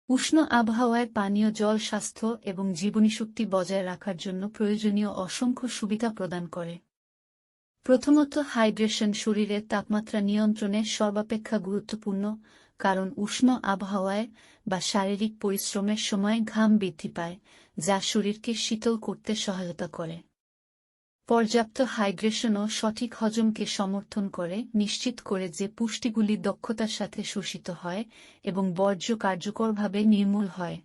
উষ্ণ আবহাওয়ায় পানীয় জল স্বাস্থ্য এবং জীবনীশক্তি বজায় রাখার জন্য প্রয়োজনীয় অসংখ্য সুবিধা প্রদান করে। প্রথমত, হাইড্রেশন শরীরের তাপমাত্রা নিয়ন্ত্রণে সর্বাপেক্ষা গুরুত্বপূর্ণ, কারণ উষ্ণ আবহাওয়ায় বা শারীরিক পরিশ্রমের সময় ঘাম বৃদ্ধি পায়, যা শরীরকে শীতল করতে সহায়তা করে। পর্যাপ্ত হাইড্রেশনও সঠিক হজমকে সমর্থন করে, নিশ্চিত করে যে পুষ্টিগুলি দক্ষতার সাথে শোষিত হয় এবং বর্জ্য কার্যকরভাবে নির্মূল হয়।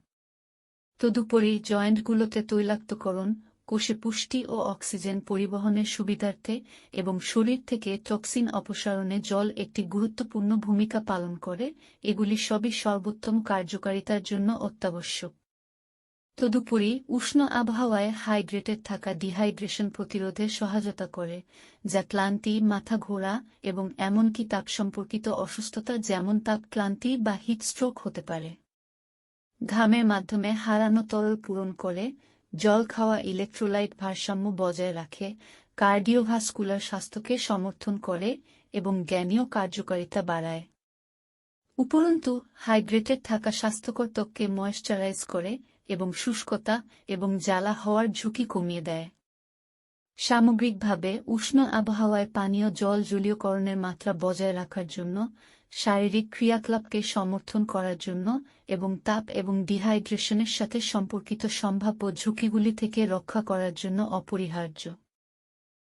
তদুপরি জয়েন্টগুলোতে তৈলাক্তকরণ, কোষে পুষ্টি ও অক্সিজেন পরিবহনের সুবিধার্থে এবং শরীর থেকে টক্সিন অপসারণে জল একটি গুরুত্বপূর্ণ ভূমিকা পালন করে। এগুলি সবই সর্বোত্তম কার্যকারিতার জন্য অত্যাবশ্যক। তদুপরি উষ্ণ আবহাওয়ায় হাইড্রেটেড থাকা ডিহাইড্রেশন প্রতিরোধে সহায়তা করে, যা ক্লান্তি, মাথা ঘোরা এবং এমনকি তাপ সম্পর্কিত অসুস্থতা যেমন তাপক্লান্তি বা হিটস্ট্রোক হতে পারে। ঘামের মাধ্যমে হারানো তরল পূরণ করে, জল খাওয়া ইলেকট্রোলাইট ভারসাম্য বজায় রাখে, কার্ডিওভাস্কুলার স্বাস্থ্যকে সমর্থন করে এবং জ্ঞানীয় কার্যকারিতা বাড়ায়। উপরন্তু, হাইড্রেটেড থাকা স্বাস্থ্যকর ত্বককে ময়েশ্চারাইজ করে এবং শুষ্কতা এবং জ্বালা হওয়ার ঝুঁকি কমিয়ে দেয়। সামগ্রিকভাবে উষ্ণ আবহাওয়ায় পানীয় জল জলীয়করণের মাত্রা বজায় রাখার জন্য, শারীরিক ক্রিয়াকলাপকে সমর্থন করার জন্য এবং তাপ এবং ডিহাইড্রেশনের সাথে সম্পর্কিত সম্ভাব্য ঝুঁকিগুলি থেকে রক্ষা করার জন্য অপরিহার্য।